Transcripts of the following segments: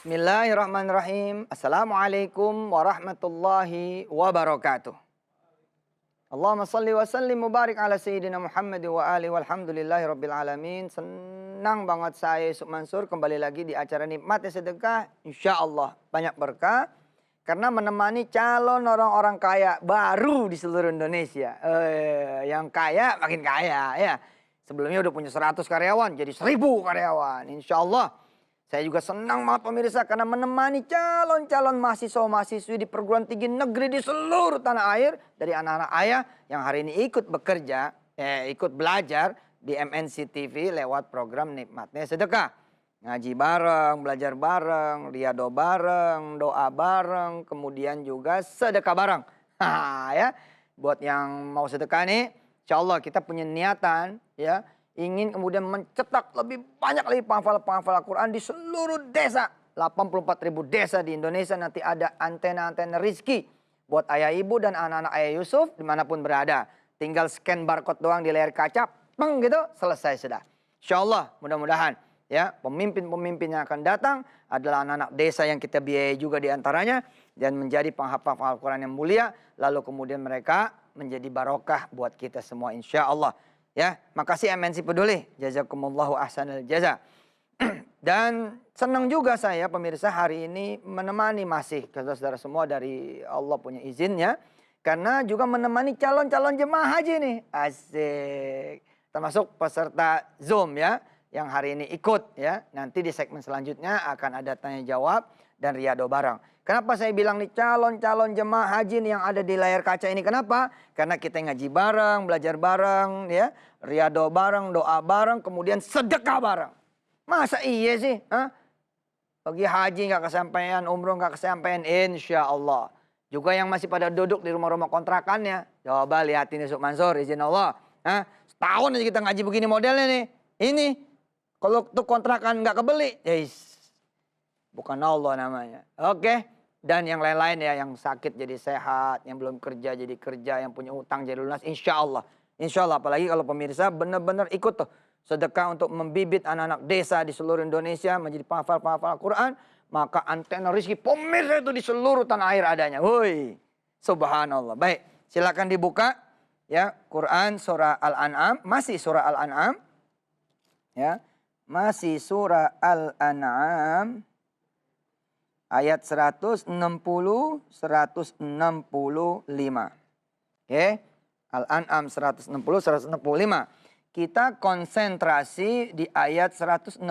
Bismillahirrahmanirrahim. Assalamualaikum warahmatullahi wabarakatuh. Allahumma salli wa sallim mubarik ala Sayyidina Muhammad wa alihi walhamdulillahi rabbil alamin. Senang banget saya Yusuf Mansur kembali lagi di acara Nikmatnya Sedekah. InsyaAllah banyak berkah. Karena menemani calon orang-orang kaya baru di seluruh Indonesia. Yang kaya makin kaya ya. Sebelumnya udah punya 100 karyawan jadi 1000 karyawan. InsyaAllah. Saya juga senang banget pemirsa karena menemani calon-calon mahasiswa-mahasiswi di perguruan tinggi negeri di seluruh tanah air. Dari anak-anak ayah yang hari ini ikut bekerja, ikut belajar di MNC TV lewat program Nikmatnya Sedekah. Ngaji bareng, belajar bareng, riado bareng, doa bareng, kemudian juga sedekah bareng. Ya, buat yang mau sedekah nih, insya Allah kita punya niatan ya. Ingin kemudian mencetak lebih banyak lagi penghafal Al-Quran di seluruh desa. 84.000 desa di Indonesia nanti ada antena-antena rizki. Buat ayah ibu dan anak-anak ayah Yusuf dimanapun berada. Tinggal scan barcode doang di layar kaca. Peng gitu selesai sudah. Insya Allah mudah-mudahan ya pemimpin-pemimpin yang akan datang adalah anak-anak desa yang kita biayai juga diantaranya. Dan menjadi penghafal Al-Quran yang mulia. Lalu kemudian mereka menjadi barokah buat kita semua insya Allah. Ya, makasih MNC Peduli. Jazakumullahu ahsanal jaza. Dan senang juga saya pemirsa hari ini menemani masih saudara-saudara semua dari Allah punya izinnya. Karena juga menemani calon-calon jemaah haji nih. Asik. Termasuk peserta Zoom ya. Yang hari ini ikut ya. Nanti di segmen selanjutnya akan ada tanya jawab dan riado bareng. Kenapa saya bilang nih calon-calon jemaah haji yang ada di layar kaca ini? Kenapa? Karena kita ngaji bareng, belajar bareng, ya, riado bareng, doa bareng, kemudian sedekah bareng. Masa iya sih? Pergi haji nggak kesampaian, umroh nggak kesampaian, insya Allah. Juga yang masih pada duduk di rumah-rumah kontrakannya, coba lihatin Yusuf Mansur, izin Allah. Setahun aja kita ngaji begini modelnya nih. Ini, kalau tuh kontrakan nggak kebeli, bukan Allah namanya. Oke. Dan yang lain-lain ya, yang sakit jadi sehat, yang belum kerja jadi kerja, yang punya utang jadi lunas, insya Allah. Insya Allah, apalagi kalau pemirsa benar-benar ikut tuh sedekah untuk membibit anak-anak desa di seluruh Indonesia menjadi penghafal Al-Quran, maka antena rizki pemirsa itu di seluruh tanah air adanya. Woi, subhanallah. Baik, silakan dibuka ya Quran surah Al-An'am, masih surah Al-An'am. Ya, masih surah Al-An'am. Ayat 160, 165. Oke. Al-An'am 160, 165. Kita konsentrasi di ayat 162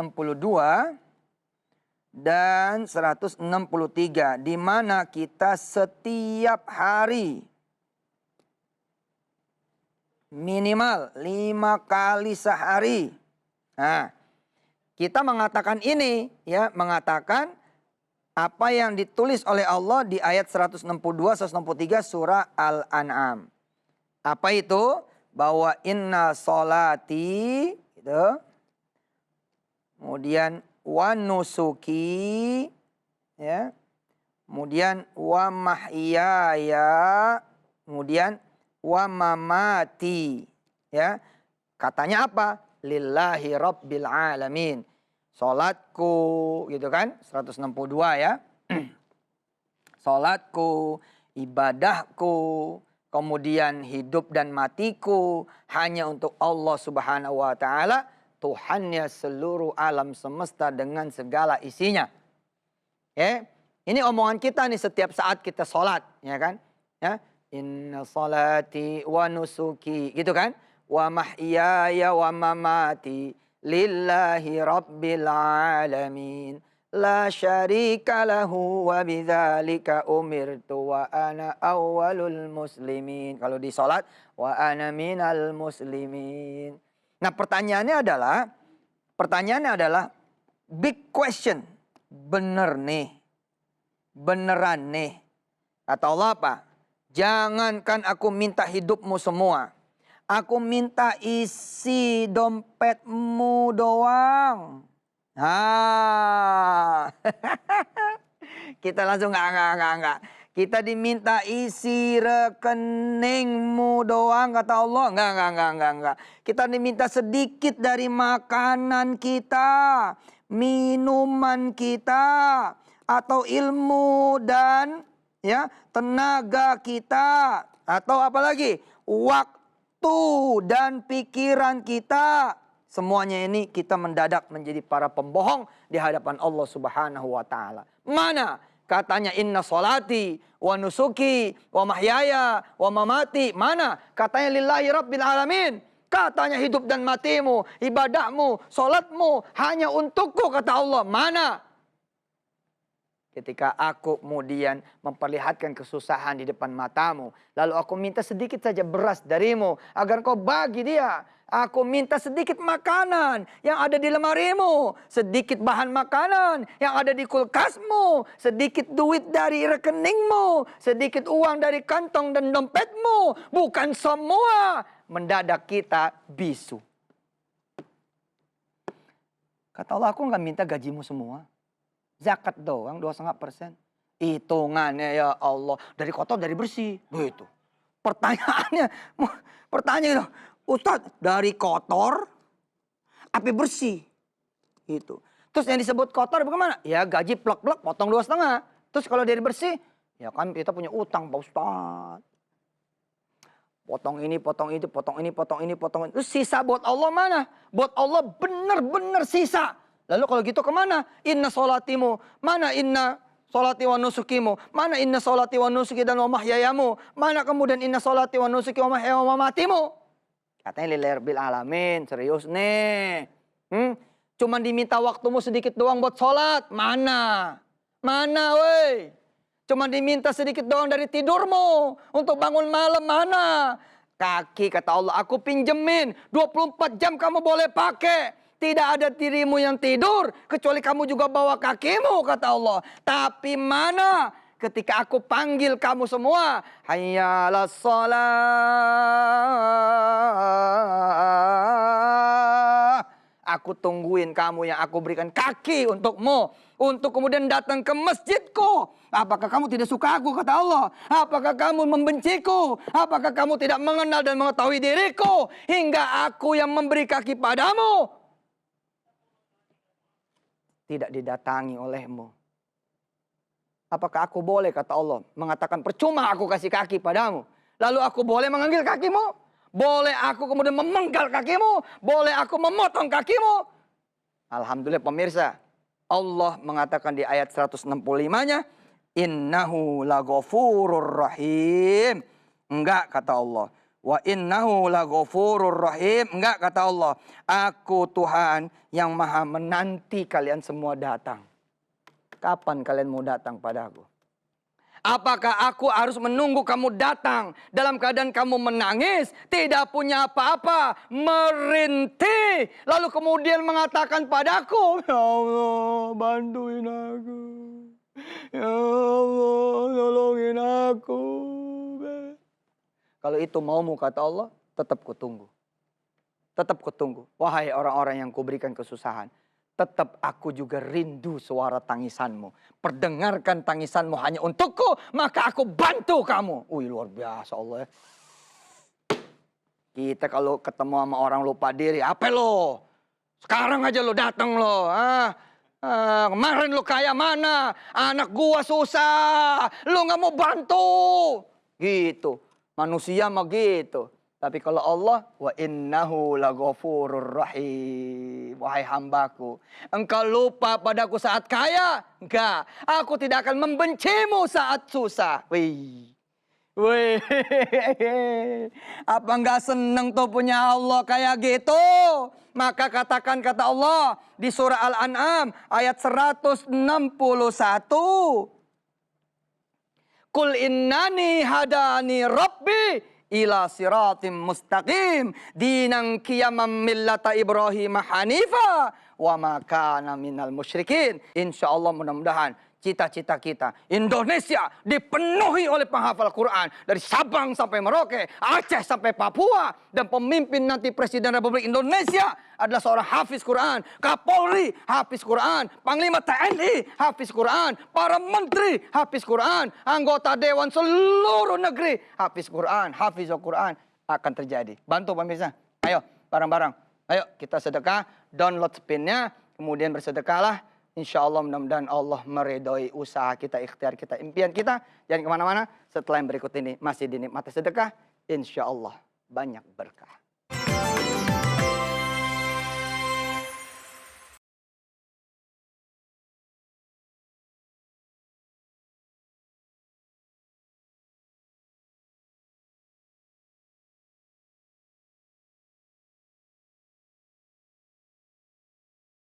dan 163. Di mana kita setiap hari minimal 5 kali sehari. Nah, kita mengatakan ini ya, mengatakan apa yang ditulis oleh Allah di ayat 162, 163 surah Al-An'am. Apa itu? Bahwa inna sholati, gitu. Kemudian wa nusuki, ya. Kemudian wa mahyaya, kemudian wa mamati, ya. Katanya apa? Lillahi rabbil alamin. Salatku, gitu kan, 162 ya. Salatku, ibadahku, kemudian hidup dan matiku hanya untuk Allah Subhanahu wa Ta'ala, Tuhannya seluruh alam semesta dengan segala isinya. Ya, ini omongan kita nih setiap saat kita salat, ya kan? Ya, inna salati wa nusuki, gitu kan? Wa mahyaya wa mamati lillahi rabbil alamin la syarika lahu wa bidzalika umirtu wa ana awwalul muslimin. Kalau di salat wa ana minal muslimin. Nah, pertanyaannya adalah big question. Bener nih. Beneran nih. Kata Allah apa? Jangankan aku minta hidupmu semua. Aku minta isi dompetmu doang. Kita langsung enggak. Kita diminta isi rekeningmu doang, kata Allah. Enggak. Kita diminta sedikit dari makanan kita. minuman kita, atau ilmu dan ya tenaga kita, atau apalagi waktu dan pikiran kita. Semuanya ini kita mendadak menjadi para pembohong di hadapan Allah Subhanahu wa taala. Mana katanya inna solati wa nusuki wa mahyaya wa mamati? Mana katanya lillahi rabbil alamin? Katanya hidup dan matimu, ibadahmu, solatmu hanya untukku, kata Allah. Mana? Ketika aku kemudian memperlihatkan kesusahan di depan matamu, lalu aku minta sedikit saja beras darimu agar kau bagi dia. Aku minta sedikit makanan yang ada di lemarimu, sedikit bahan makanan yang ada di kulkasmu, sedikit duit dari rekeningmu, sedikit uang dari kantong dan dompetmu. Bukan semua. Mendadak kita bisu. Kata Allah, aku nggak minta gajimu semua. Zakat doang 2,5%. Hitungannya ya Allah, dari kotor dari bersih. Begitu. Pertanyaannya gitu. Ustadz, dari kotor apa bersih? Gitu. Terus yang disebut kotor bagaimana? Ya gaji plek-plek potong 2,5. Terus kalau dari bersih, ya kan kita punya utang Pak Ustadz. Potong ini, potong itu, potong ini, potong ini, potong ini. Terus sisa buat Allah mana? Buat Allah benar-benar sisa. Lalu kalau gitu kemana? Inna solatimu. Mana inna solati wa nusukimu? Mana inna solati wa nusuki dan wa mahyayamu? Mana kemudian inna solati wa nusuki wa mahyaya wa mamatimu? Katanya lillahi rabbil alamin. Serius nih. Cuman diminta waktumu sedikit doang buat sholat. Mana? Mana weh? Cuman diminta sedikit doang dari tidurmu. Untuk bangun malam mana? Kaki kata Allah, aku pinjemin. 24 jam kamu boleh pakai. Tidak ada dirimu yang tidur. Kecuali kamu juga bawa kakimu kata Allah. Tapi mana? Ketika aku panggil kamu semua, hayya 'alas shalah. Aku tungguin kamu yang aku berikan kaki untukmu. Untuk kemudian datang ke masjidku. Apakah kamu tidak suka aku kata Allah? Apakah kamu membenciku? Apakah kamu tidak mengenal dan mengetahui diriku? Hingga aku yang memberi kaki padamu tidak didatangi olehmu. Apakah aku boleh, kata Allah, mengatakan percuma aku kasih kaki padamu. Lalu aku boleh mengambil kakimu? Boleh aku kemudian memenggal kakimu? Boleh aku memotong kakimu? Alhamdulillah pemirsa. Allah mengatakan di ayat 165-nya. Innahu laghafurur rahim. Enggak, kata Allah. Wa innahu laghafurur rahim. Enggak, kata Allah. Aku Tuhan yang maha menanti kalian semua datang. Kapan kalian mau datang padaku? Apakah aku harus menunggu kamu datang dalam keadaan kamu menangis, tidak punya apa-apa, merintih, lalu kemudian mengatakan padaku, ya Allah, bantuin aku. Ya Allah, tolongin aku. Kalau itu maumu, kata Allah, tetap kutunggu. Tetap kutunggu. Wahai orang-orang yang kuberikan kesusahan. Tetap aku juga rindu suara tangisanmu. Perdengarkan tangisanmu hanya untukku. Maka aku bantu kamu. Wih, luar biasa Allah ya. Kita kalau ketemu sama orang lupa diri. Apa lo? Sekarang aja lo datang lo. Kemarin lo kayak mana? Anak gua susah. Lo gak mau bantu. Gitu. Manusia mah gitu. Tapi kalau Allah, wa innahu laghafurur rahim. Wahai hambaku, engkau lupa padaku saat kaya? Enggak. Aku tidak akan membencimu saat susah. Wih. Wih. Apa enggak seneng tuh punya Allah kayak gitu? Maka katakan kata Allah di surah Al-An'am ayat 161. Qul innani hadani rabbi ila siratim mustaqim dinan qiyamam millata Ibrahim hanifa wa ma kana minal musyrikin. Insyaallah mudah-mudahan cita-cita kita Indonesia dipenuhi oleh penghafal Quran dari Sabang sampai Merauke, Aceh sampai Papua, dan pemimpin nanti Presiden Republik Indonesia adalah seorang hafiz Quran, Kapolri hafiz Quran, Panglima TNI hafiz Quran, para menteri hafiz Quran, anggota dewan seluruh negeri hafiz Quran, hafizul Quran akan terjadi. Bantu pemirsa, ayo bareng-bareng. Ayo kita sedekah, download spinnya, kemudian bersedekahlah. Insya Allah mudah-mudahan Allah meridhoi usaha kita, ikhtiar kita, impian kita. Jangan kemana-mana, setelah yang berikut ini masih dinikmati sedekah. Insya Allah banyak berkah.